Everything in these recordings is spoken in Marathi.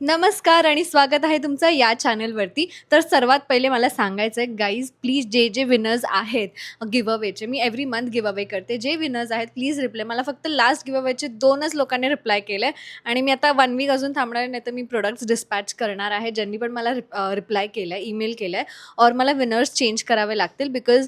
नमस्कार आणि स्वागत आहे तुमचं या चॅनलवरती. तर सर्वात पहिले मला सांगायचं आहे गाईज, प्लीज जे विनर्स आहेत गिव्ह अवेचे, मी एव्हरी मंथ गिव्ह अवे करते. जे विनर्स आहेत प्लीज रिप्लाय. मला फक्त लास्ट गिव्ह अवेचे 2च लोकांनी रिप्लाय केलं आहे आणि मी आता 1 वीक अजून थांबणार नाही, तर मी प्रोडक्ट्स डिस्पॅच करणार आहे. ज्यांनी पण मला रिप्लाय केलं आहे, ईमेल केलं आहे और मला विनर्स चेंज करावे लागतील बिकॉज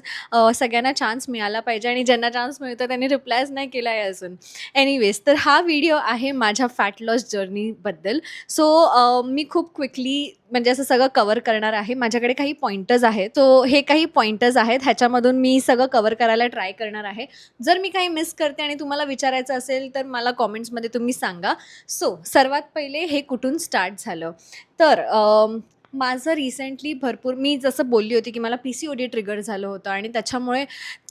सगळ्यांना चान्स मिळाला पाहिजे आणि ज्यांना चान्स मिळतो त्यांनी रिप्लायच नाही केला आहे अजून. एनिवेज, तर हा व्हिडिओ आहे माझ्या फॅट लॉस जर्नीबद्दल. सो मी खूप क्विकली म्हणजे असं सगळं कवर करणार आहे. माझ्याकडे काही पॉइंटर्स आहेत. सो हे काही पॉइंटर्स आहेत, ह्याच्यामधून मी सगळं कवर करायला ट्राय करणार आहे. जर मी काही मिस करते आणि तुम्हाला विचारायचं असेल तर मला कॉमेंट्समध्ये तुम्ही सांगा. सो सर्वात पहिले हे कुठून स्टार्ट झालं तर माझं रिसेंटली भरपूर, मी जसं बोलली होती की मला PCOD ट्रिगर झालं होतं आणि त्याच्यामुळे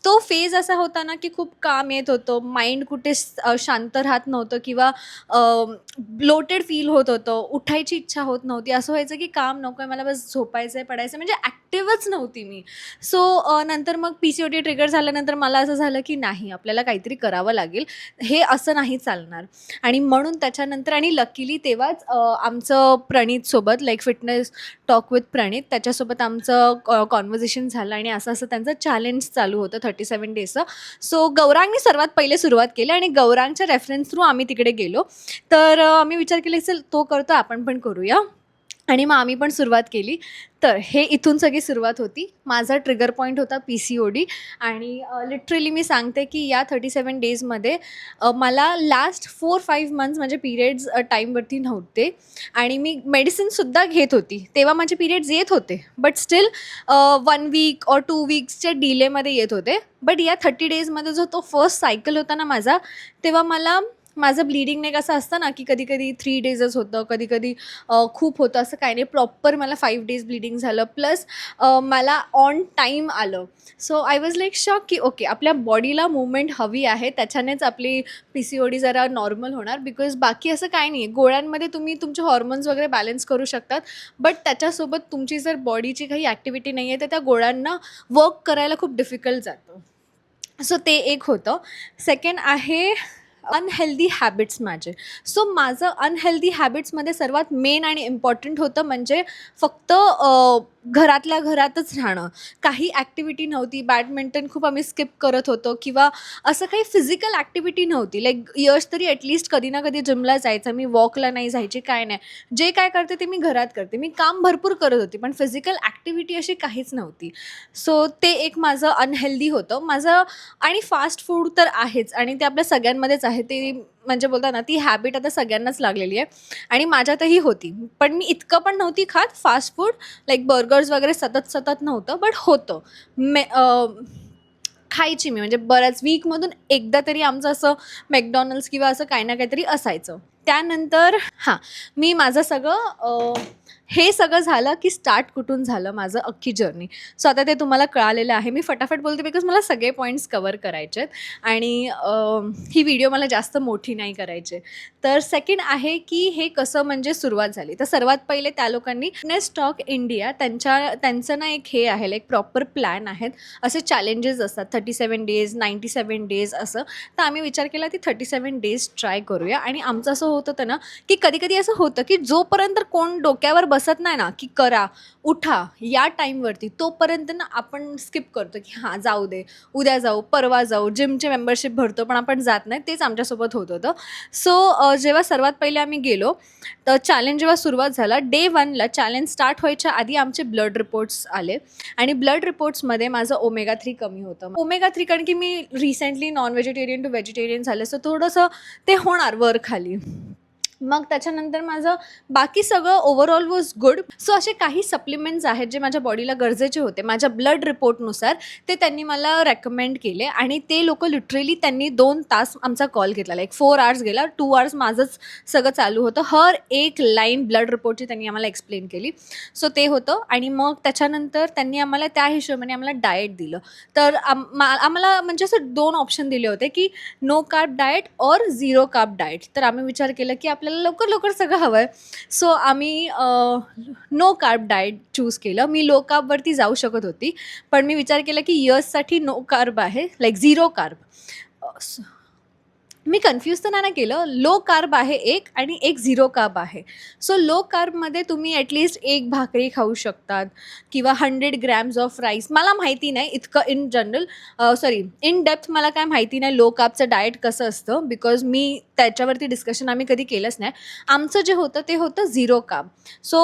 तो फेज असा होता ना की खूप काम येत होतं, माइंड कुठे शांत राहत नव्हतं किंवा ब्लोटेड फील होत होतं, उठायची इच्छा होत नव्हती. असं व्हायचं की काम नको आहे मला, बस झोपायचं आहे, पडायचं, म्हणजे ॲक्टिव्हच नव्हती मी. सो नंतर मग PCOD ट्रिगर झाल्यानंतर मला असं झालं की नाही, आपल्याला काहीतरी करावं लागेल, हे असं नाही चालणार. आणि म्हणून त्याच्यानंतर आणि लकीली तेव्हाच आमचं प्रणीतसोबत, लाईक फिटनेस टॉक विथ प्रणीत, त्याच्यासोबत आमचं कॉन्व्हर्सेशन झालं आणि असं असं त्यांचं चॅलेंज चालू होतं 37 डेजचं. सो गौरांगनी सर्वात पहिले सुरुवात केली आणि गौरांगच्या रेफरन्स थ्रू आम्ही तिकडे गेलो. तर आम्ही विचार केला चल तो करतो, आपण पण करूया. आणि मग आम्ही पण सुरुवात केली. तर हे इथून सगळी सुरुवात होती. माझा ट्रिगर पॉईंट होता PCOD आणि लिटरली मी सांगते की या 37 डेजमध्ये मला लास्ट 4-5 मंथ्स माझे पिरियड्स टाईमवरती नव्हते आणि मी मेडिसिनसुद्धा घेत होती. तेव्हा माझे पिरियड्स येत होते, बट स्टील 1 वीक और 2 वीक्सच्या डिलेमध्ये येत होते. बट या 30 डेजमध्ये जो तो फर्स्ट सायकल होता ना माझा, तेव्हा माझं ब्लीडिंग नाही, कसं असतं ना की कधी कधी 3 डेजच होतं, कधी कधी खूप होतं, असं काही नाही. प्रॉपर मला 5 डेज ब्लीडिंग झालं, प्लस मला ऑन टाईम आलं. So I was like shock की ओके, आपल्या बॉडीला मूवमेंट हवी आहे, त्याच्यानेच आपली PCOD जरा नॉर्मल होणार. बिकॉज बाकी असं काही नाही आहे. गोळ्यांमध्ये तुम्ही तुमचे हॉर्मोन्स वगैरे बॅलन्स करू शकतात, बट त्याच्यासोबत तुमची जर बॉडीची काही ॲक्टिव्हिटी नाही आहे तर त्या गोळ्यांना वर्क करायला खूप डिफिकल्ट जातं. सो ते एक होतं. सेकंड आहे अनहेल्दी हॅबिट्स माझे. सो माझं अनहेल्दी हॅबिट्समध्ये सर्वात मेन आणि इम्पॉर्टंट होतं म्हणजे फक्त घरातल्या घरातच राहणं. काही ॲक्टिव्हिटी नव्हती. बॅडमिंटन खूप आम्ही स्किप करत होतो किंवा असं काही फिजिकल ॲक्टिव्हिटी नव्हती. लाईक यश तरी ॲटलिस्ट कधी ना कधी जिमला जायचं, मी वॉकला नाही जायची, काय नाही. जे काय करते ते मी घरात करते. मी काम भरपूर करत होती, पण फिजिकल ॲक्टिव्हिटी अशी काहीच नव्हती. सो ते एक माझं अनहेल्दी होतं. माझं आणि फास्ट फूड तर आहेच आणि ते आपल्या सगळ्यांमध्येच आहे. ते म्हणजे बोलतात ना, ती हॅबिट आता सगळ्यांनाच लागलेली आहे आणि माझ्यातही होती. पण मी इतकं पण नव्हती खात फास्ट फूड, लाईक बर्गर्स वगैरे सतत सतत नव्हतं, बट होतं. खायची मी, म्हणजे बऱ्याच वीकमधून एकदा तरी आमचं असं मॅकडॉनल्ड्स किंवा असं काही ना काहीतरी असायचं. त्यानंतर मी माझं सगळं हे सगळं झालं की स्टार्ट कुठून झालं माझं अख्खी जर्नी. सो आता ते तुम्हाला कळालेलं आहे. मी फटाफट बोलते बिकॉज मला सगळे पॉईंट्स कवर करायचे आहेत आणि ही व्हिडिओ मला जास्त मोठी नाही करायची. तर सेकंड आहे की हे कसं म्हणजे सुरुवात झाली. तर सर्वात पहिले त्या लोकांनी फिटनेस टॉक इंडिया, त्यांचं ना एक हे आहे, लाईक प्रॉपर प्लॅन आहेत. असे चॅलेंजेस असतात 37 डेज, 97 डेज असं. तर आम्ही विचार केला की 37 डेज ट्राय करूया. आणि आमचं असं होत होतं ना की कधी कधी असं होतं की जोपर्यंत कोण डोक्यावर बसत नाही ना की करा, उठा या टाईमवरती, तोपर्यंत ना आपण स्किप करतो की हां जाऊ दे, उद्या जाऊ, परवा जाऊ, जिमचे मेंबरशिप भरतो पण आपण जात नाही. तेच आमच्यासोबत होत होतं. सो जेव्हा सर्वात पहिले आम्ही गेलो तर चॅलेंज जेव्हा सुरुवात झाला, डे 1ला चॅलेंज स्टार्ट व्हायच्या आधी आमचे ब्लड रिपोर्ट्स आले आणि ब्लड रिपोर्ट्समध्ये माझं Omega-3 कमी होतं. Omega-3 कारण की मी recently non vegetarian to vegetarian झाले, सो थोडंसं ते होणार वर खाली. मग त्याच्यानंतर माझं बाकी सगळं ओव्हरऑल वॉज गुड. सो असे काही सप्लिमेंट्स आहेत जे माझ्या बॉडीला गरजेचे होते माझ्या ब्लड रिपोर्टनुसार, ते त्यांनी मला रेकमेंड केले आणि ते लोकं लिटरली त्यांनी 2 तास आमचा कॉल घेतला. लाईक 4 आवर्स गेला, 2 आवर्स माझंच सगळं चालू होतं. हर एक लाईन ब्लड रिपोर्टची त्यांनी आम्हाला एक्सप्लेन केली. सो ते होतं आणि मग त्याच्यानंतर त्यांनी आम्हाला त्या हिशोबाने आम्हाला डाएट दिलं. तर आम्हाला म्हणजे असं 2 ऑप्शन दिले होते की नो कार्ब डाएट और झिरो कार्ब डाएट. तर आम्ही विचार केला की आपल्याला लवकर लवकर सगळं हवं आहे. सो आम्ही नो कार्ब डाएट चूज केलं. मी लो कार्बवरती जाऊ शकत होती, पण मी विचार केला की यशसाठी नो कार्ब आहे, लाईक झिरो कार्ब. मी कन्फ्यूज तर नाही ना केलं. लो कार्ब आहे एक आणि एक झिरो कार्ब आहे. सो लो कार्बमध्ये तुम्ही ॲटलीस्ट एक भाकरी खाऊ शकतात किंवा 100 ग्रॅम्स ऑफ राईस. मला माहिती नाही इतकं in general, sorry in depth मला काय माहिती नाही लो कार्बचं डाएट कसं असतं, बिकॉज मी त्याच्यावरती डिस्कशन आम्ही कधी केलंच नाही. आमचं जे होतं ते होतं झिरो कार्ब. सो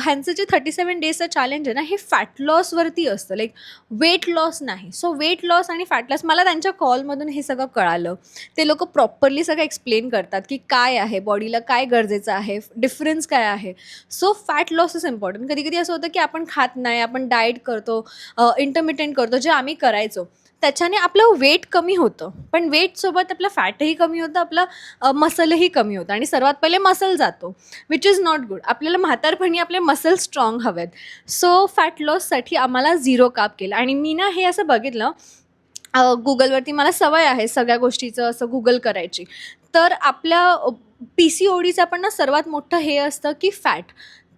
ह्यांचं जे 37 डेजचं चॅलेंज आहे ना, हे फॅट लॉसवरती असतं, लाईक वेट लॉस नाही. सो वेट लॉस आणि फॅट लॉस मला त्यांच्या कॉलमधून हे सगळं कळालं. ते लोकं प्रॉपरली सगळं एक्सप्लेन करतात की काय आहे, बॉडीला काय गरजेचं आहे, डिफरन्स काय आहे. So fat loss is important. कधी कधी असं होतं की आपण खात नाही, आपण डाएट करतो, इंटरमिटेंट करतो, जे आम्ही करायचो त्याच्याने आपलं वेट कमी होतं, पण वेटसोबत आपलं फॅटही कमी होतं, आपलं मसलही कमी होतं आणि सर्वात पहिले मसल जातो, विच इज नॉट गुड. आपल्याला म्हातारपणी आपले मसल स्ट्रॉंग हवेत. सो फॅट लॉससाठी आम्हाला झिरो कार्ब केलं आणि मी ना हे असं बघितलं गुगलवरती. मला सवय आहे सगळ्या गोष्टीचं असं गुगल करायची. तर आपल्या PCODचं पण ना सर्वात मोठं हे असतं की फॅट,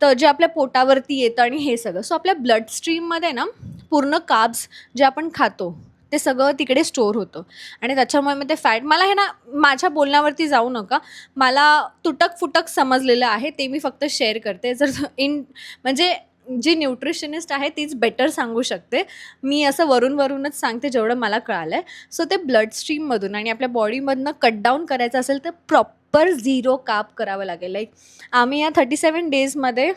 तर जे आपल्या पोटावरती येतं आणि हे सगळं. सो आपल्या ब्लड स्ट्रीममध्ये ना पूर्ण कार्ब्स जे आपण खातो ते सगळं तिकडे स्टोअर होतं आणि त्याच्यामुळे मग ते फॅट, मला हे ना माझ्या बोलण्यावरती जाऊ नका, मला तुटक फुटक समजलेलं आहे ते मी फक्त शेअर करते. जर म्हणजे जी न्यूट्रिशनिस्ट आहे तीच बेटर सांगू शकते. मी असं वरूनच सांगते जेवढं मला कळालं आहे. सो ते ब्लड स्ट्रीममधून आणि आपल्या बॉडीमधनं कट डाऊन करायचं असेल तर प्रॉपर झिरो कार्ब करावं लागेल. लाईक आम्ही या 37 डेजमध्ये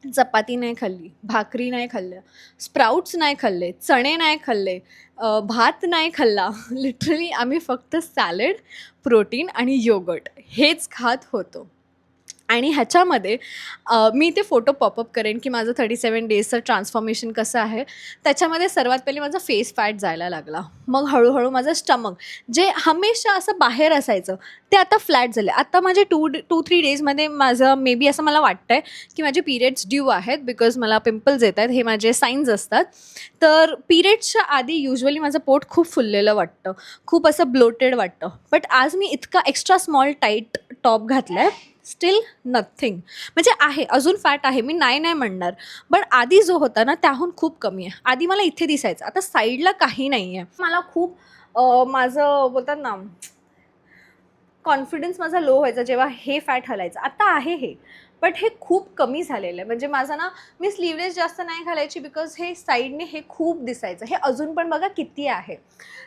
चपाती नाही खाल्ली, भाकरी नाही खाल्ल्या, स्प्राउट्स नाही खाल्ले, चणे नाही खाल्ले, भात नाही खाल्ला. लिटरली आम्ही फक्त सॅलड, प्रोटीन आणि योगर्ट हेच खात होतो. आणि ह्याच्यामध्ये मी ते फोटो पॉपअप करेन की माझं 37 डेजचं ट्रान्सफॉर्मेशन कसं आहे. त्याच्यामध्ये सर्वात पहिले माझा फेस फॅट जायला लागला, मग हळूहळू माझं स्टमक जे हमेशा असं बाहेर असायचं ते आता फ्लॅट झाले. आता माझे 2-3 डेजमध्ये माझं मे बी असं मला वाटतं आहे की माझे पिरियड्स ड्यू आहेत, बिकॉज मला पिंपल्स येत आहेत, हे माझे साईन्स असतात. तर पिरियड्सच्या आधी युजली माझं पोट खूप फुललेलं वाटतं, खूप असं ब्लोटेड वाटतं. बट आज मी इतका एक्स्ट्रा स्मॉल टाईट टॉप घातला आहे, स्टील नथिंग. म्हणजे आहे अजून फॅट आहे, मी नाही म्हणणार, बट आधी जो होता ना त्याहून खूप कमी आहे. आधी मला इथे दिसायचं, आता साईडला काही नाही आहे. मला खूप माझं बोलतात ना कॉन्फिडन्स माझा लो व्हायचा जेव्हा हे फॅट हलायचं. आता आहे हे, बट हे खूप कमी झालेलं आहे. म्हणजे माझं ना मी स्लीवलेस जास्त नाही घालायची, बिकॉज हे साईडने हे खूप दिसायचं. हे अजून पण बघा किती आहे.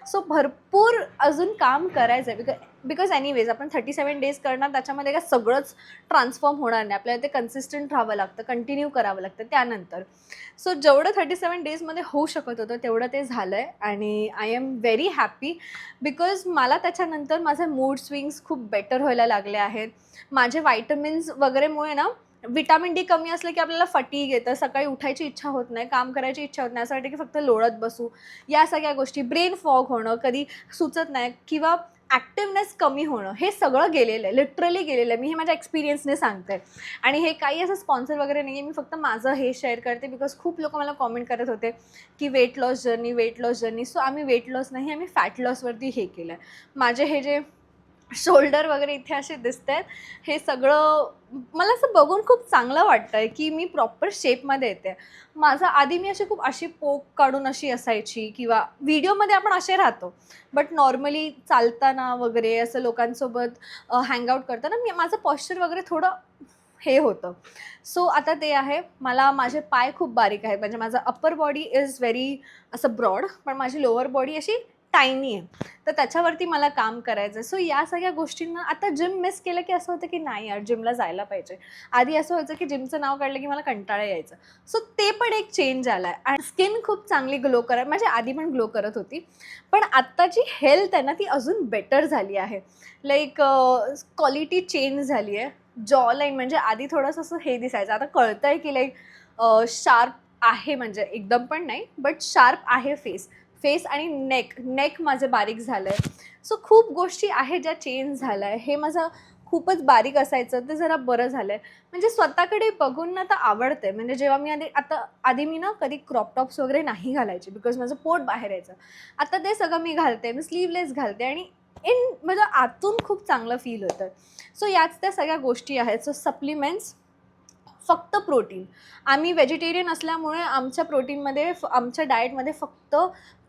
सो भरपूर अजून काम करायचं आहे, बिकॉज एनिवेज आपण 37 डेज करणार, त्याच्यामध्ये काय सगळंच ट्रान्सफॉर्म होणार नाही. आपल्याला ते कन्सिस्टंट राहावं लागतं, कंटिन्यू करावं लागतं त्यानंतर. सो जेवढं 37 डेजमध्ये होऊ शकत होतं तेवढं ते झालं आहे आणि I am very happy, because मला त्याच्यानंतर माझे मूड स्विंग्स खूप बेटर व्हायला लागले आहेत. माझे व्हायटमिन्स वगैरेमुळे ना, विटॅमिन डी कमी असलं की आपल्याला फटीग येतं, सकाळी उठायची इच्छा होत नाही, काम करायची इच्छा होत नाही, असं वाटतं की फक्त लोळत बसू. या सगळ्या गोष्टी, ब्रेन फॉग होणं, कधी सुचत नाही किंवा ॲक्टिवनेस कमी होणं, हे सगळं गेलेलं आहे, लिटरली गेलेलं आहे. मी हे माझ्या एक्सपिरियन्सने सांगते आणि हे काही असं स्पॉन्सर वगैरे नाही आहे, मी फक्त माझं हे शेअर करते. बिकॉज खूप लोक मला कॉमेंट करत होते की वेट लॉस जर्नी. सो आम्ही वेट लॉस नाही, आम्ही फॅट लॉसवरती हे केलं आहे. माझे हे जे शोल्डर वगैरे इथे असे दिसत आहेत, हे सगळं मला असं बघून खूप चांगलं वाटतं आहे की मी प्रॉपर शेपमध्ये येते. माझा आधी मी अशी खूप अशी पोक काढून अशी असायची, किंवा व्हिडिओमध्ये आपण असे राहतो, बट नॉर्मली चालताना वगैरे असं लोकांसोबत हँगआउट करताना माझं पॉश्चर वगैरे थोडं हे होतं. सो आता ते आहे. मला माझे पाय खूप बारीक आहेत, म्हणजे माझं अप्पर बॉडी इज व्हेरी असं ब्रॉड, पण माझी लोअर बॉडी अशी टायनी आहे, तर त्याच्यावरती मला काम करायचं आहे. सो या सगळ्या गोष्टींना आता जिम मिस केलं की असं होतं की नाही यार जिमला जायला पाहिजे. आधी असं व्हायचं की जिमचं नाव काढलं की मला कंटाळा यायचं. सो ते पण एक चेंज आला आहे आणि स्किन खूप चांगली ग्लो करायला, म्हणजे आधी पण ग्लो करत होती, पण आत्ताची हेल्थ आहे ना ती अजून बेटर झाली आहे. लाईक क्वालिटी चेंज झाली आहे. जॉ लाईन म्हणजे आधी थोडंसं असं हे दिसायचं, आता कळतं आहे की लाईक शार्प आहे, म्हणजे एकदम पण नाही बट शार्प आहे फेस आणि नेक माझं बारीक झालं आहे. सो खूप गोष्टी आहेत ज्या चेंज झाल्या आहे. हे माझं खूपच बारीक असायचं ते जरा बरं झालं आहे. म्हणजे स्वतःकडे बघून ना तर आवडते. म्हणजे जेव्हा मी आधी मी ना कधी क्रॉप टॉप्स वगैरे नाही घालायचे, बिकॉज माझं पोट बाहेर यायचं. आता ते सगळं मी घालते, मी स्लीवलेस घालते आणि म्हणजे आतून खूप चांगलं फील होतं. सो याच त्या सगळ्या गोष्टी आहेत. सो सप्लिमेंट्स, फक्त प्रोटीन. आम्ही व्हेजिटेरियन असल्यामुळे आमच्या प्रोटीनमध्ये आमच्या डाएटमध्ये फक्त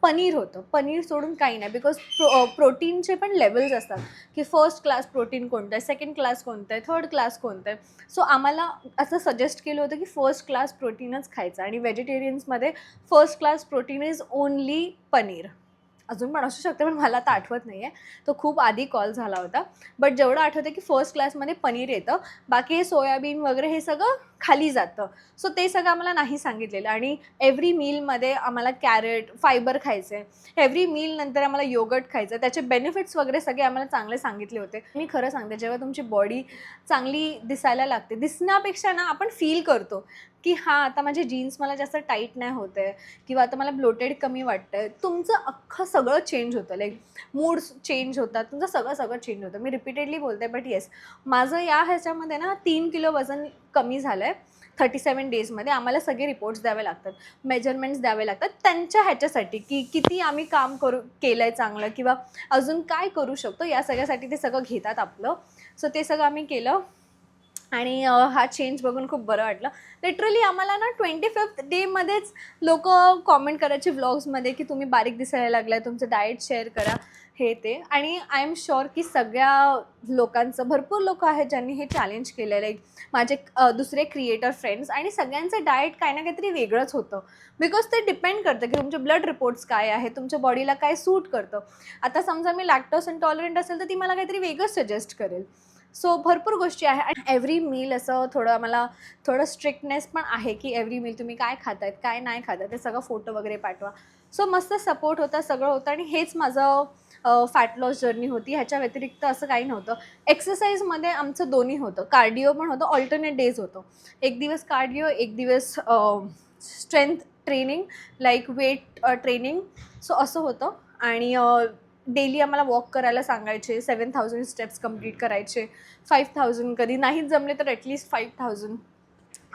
पनीर होतं. पनीर सोडून काही नाही, बिकॉज प्रोटीनचे पण लेवल्स असतात की फर्स्ट क्लास प्रोटीन कोणतं आहे, सेकंड क्लास कोणतं आहे, थर्ड क्लास कोणतं आहे. सो आम्हाला असं सजेस्ट केलं होतं की फर्स्ट क्लास प्रोटीनच खायचं आणि व्हेजिटेरियन्समध्ये first class protein is only paneer. अजून पण असू शकते, पण मला आता आठवत नाही आहे, तो खूप आधी कॉल झाला होता. बट जेवढं आठवतं की फर्स्ट क्लासमध्ये पनीर येतं, बाकी हे सोयाबीन वगैरे हे सगळं खाली जातं. सो ते सगळं आम्हाला नाही सांगितलेलं. आणि एव्हरी मीलमध्ये आम्हाला कॅरेट फायबर खायचं आहे, एव्हरी मील नंतर आम्हाला योगर्ट खायचं, त्याचे बेनिफिट्स वगैरे सगळे आम्हाला चांगले सांगितले होते. मी खरं सांगते, जेव्हा तुमची बॉडी चांगली दिसायला लागते, दिसण्यापेक्षा ना आपण फील करतो की हां, आता माझे जीन्स मला जास्त टाईट नाही होत आहे किंवा आता मला ब्लोटेड कमी वाटतं आहे. तुमचं अख्खं सगळं चेंज होतं, लाईक मूड्स चेंज होतात, तुमचं सगळं चेंज होतं. मी रिपीटेडली बोलते, बट येस, माझं या ह्याच्यामध्ये ना 3 किलो वजन कमी झालं आहे 37 डेजमध्ये. आम्हाला सगळे रिपोर्ट्स द्यावे लागतात, मेजरमेंट्स द्यावे लागतात त्यांच्या ह्याच्यासाठी की किती आम्ही काम केलं आहे चांगलं किंवा अजून काय करू शकतो, या सगळ्यासाठी ते सगळं घेतात आपलं. सो ते सगळं आम्ही केलं आणि हा चेंज बघून खूप बरं वाटलं. लिटरली आम्हाला ना 25th डेमध्येच लोक कॉमेंट करायचे व्लॉग्समध्ये की तुम्ही बारीक दिसायला लागलाय, तुमचं डाएट शेअर करा, हे ते. आणि आय एम शुअर की सगळ्या लोकांचं, भरपूर लोक आहेत ज्यांनी हे चॅलेंज केलेलं आहे. माझे दुसरे क्रिएटर फ्रेंड्स, आणि सगळ्यांचं डाएट काही ना काहीतरी वेगळंच होतं. बिकॉज ते डिपेंड करतं की तुमचे ब्लड रिपोर्ट्स काय आहे, तुमच्या बॉडीला काय सूट करतं. आता समजा मी लॅक्टोस इंटॉलरंट असेल तर ती मला काहीतरी वेगळं सजेस्ट करेल. सो भरपूर गोष्टी आहे. आणि एव्हरी मील असं थोडं स्ट्रिक्टनेस पण आहे की एव्हरी मील तुम्ही काय खातायत, काय नाही खातायत, ते सगळं फोटो वगैरे पाठवा. सो मस्त सपोर्ट होता, सगळं होतं. आणि हेच माझं फॅट लॉस जर्नी होती. ह्याच्या व्यतिरिक्त असं काही नव्हतं. एक्सरसाइजमध्ये आमचं दोन्ही होतं, कार्डिओ पण होतं, ऑल्टरनेट डेज होतं. एक दिवस कार्डिओ, एक दिवस strength training, like weight training. So असं होतं. आणि डेली आम्हाला वॉक करायला सांगायचे, 7000 स्टेप्स कंप्लीट करायचे, 5000, कधी नाहीच जमले तर ॲटलिस्ट 5000.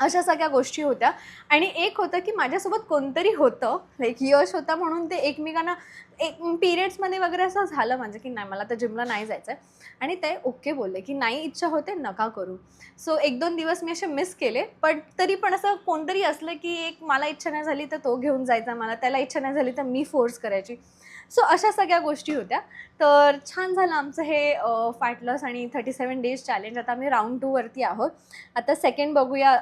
अशा सगळ्या गोष्टी होत्या. आणि एक होतं की माझ्यासोबत कोणतरी होतं, लाईक यश होता म्हणून ते एकमेकांना पिरियड्समध्ये वगैरे असं झालं माझं की नाही, मला तर जिमला नाही जायचं आहे. आणि ते ओके बोलले की नाही इच्छा होते, नका करू. सो 1-2 दिवस मी असे मिस केले. पण तरी पण असं कोणतरी असलं की एक मला इच्छा नाही झाली तर तो घेऊन जायचा मला, त्याला इच्छा नाही झाली तर मी फोर्स करायची. सो अशा सगळ्या गोष्टी होत्या. तर छान झालं आमचं हे फॅट लॉस आणि 37 डेज चॅलेंज. आता आम्ही राऊंड 2 वरती आहोत. आता सेकंड बघूया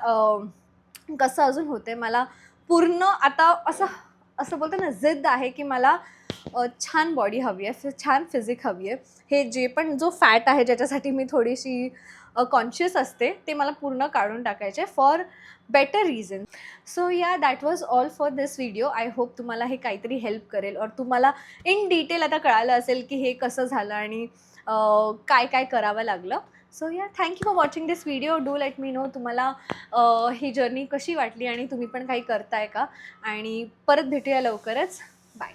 कसं अजून होते. मला पूर्ण आता असं बोलतो ना, जिद्द आहे की मला छान बॉडी हवी आहे, छान फिजिक हवी आहे. हे जे पण जो फॅट आहे ज्याच्यासाठी मी थोडीशी कॉन्शियस असते, ते मला पूर्ण काढून टाकायचे फॉर बेटर रिझन. सो या, that was all for this video. I hope तुम्हाला हे काहीतरी हेल्प करेल, और तुम्हाला इन डिटेल आता कळालं असेल की हे कसं झालं आणि काय काय करावं लागलं. सो या, thank you for watching this video. Do let me know तुम्हाला ही जर्नी कशी वाटली आणि तुम्ही पण काही करताय का. आणि परत भेटूया लवकरच. बाय.